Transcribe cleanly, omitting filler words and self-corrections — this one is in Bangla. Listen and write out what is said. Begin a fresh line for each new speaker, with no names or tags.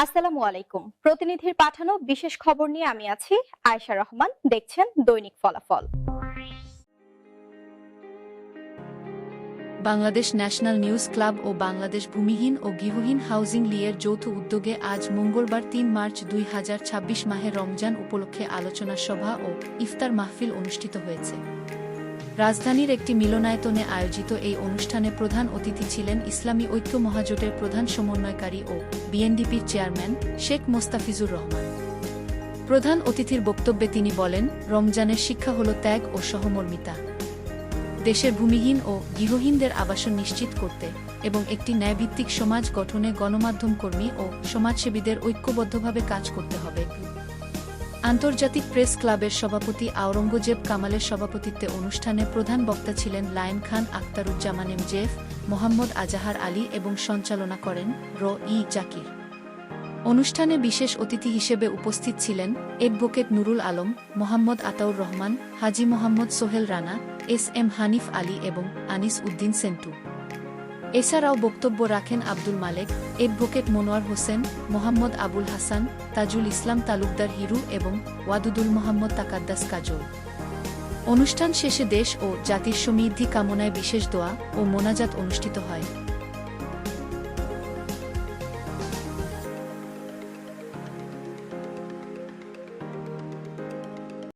আসসালামু আলাইকুম। প্রতিনিধির পাঠানো বিশেষ খবর নিয়ে আমি আছি আয়েশা রহমান। দেখছেন দৈনিক ফলাফল।
বাংলাদেশ ন্যাশনাল নিউজ ক্লাব ও বাংলাদেশ ভূমিহীন ও গৃহহীন হাউজিং লিয়ের যৌথ উদ্যোগে আজ মঙ্গলবার ৩ মার্চ ২০২৬ মাহে রমজান উপলক্ষে আলোচনা সভা ও ইফতার মাহফিল অনুষ্ঠিত হয়েছে। রাজধানীর একটি মিলনায়তনে আয়োজিত এই অনুষ্ঠানে প্রধান অতিথি ছিলেন ইসলামী ঐক্য মহাজোটের প্রধান সমন্বয়কারী ও বিএনডিপির চেয়ারম্যান শেখ মোস্তাফিজুর রহমান। প্রধান অতিথির বক্তব্যে তিনি বলেন, রমজানের শিক্ষা হল ত্যাগ ও সহমর্মিতা। দেশের ভূমিহীন ও গৃহহীনদের আবাসন নিশ্চিত করতে এবং একটি ন্যায়ভিত্তিক সমাজ গঠনে গণমাধ্যম কর্মী ও সমাজসেবীদের ঐক্যবদ্ধভাবে কাজ করতে হবে। আন্তর্জাতিক প্রেস ক্লাবের সভাপতি আওরঙ্গজেব কামালের সভাপতিত্বে অনুষ্ঠানে প্রধান বক্তা ছিলেন লায়ন খান আখতারুজ্জামান এমজেএফ, মোহাম্মদ আজাহার আলী এবং সঞ্চালনা করেন র.ই. জাকির। অনুষ্ঠানে বিশেষ অতিথি হিসেবে উপস্থিত ছিলেন অ্যাডভোকেট নুরুল আলম, মোহাম্মদ আতাউর রহমান, হাজী মোহাম্মদ সোহেল রানা, এস.এম. হানিফ আলী এবং আনিস উদ্দিন সেন্টু। এছাড়াও বক্তব্য রাখেন আব্দুল মালেক, অ্যাডভোকেট মনোয়ার হোসেন, মোহাম্মদ আবুল হাসান, তাজুল ইসলাম তালুকদার হিরু এবং ওয়াদুদুল মোহাম্মদ তাকাদ্দাস কাজল। অনুষ্ঠান শেষে দেশ ও জাতির সমৃদ্ধি কামনায় বিশেষ দোয়া ও মোনাজাত অনুষ্ঠিত হয়।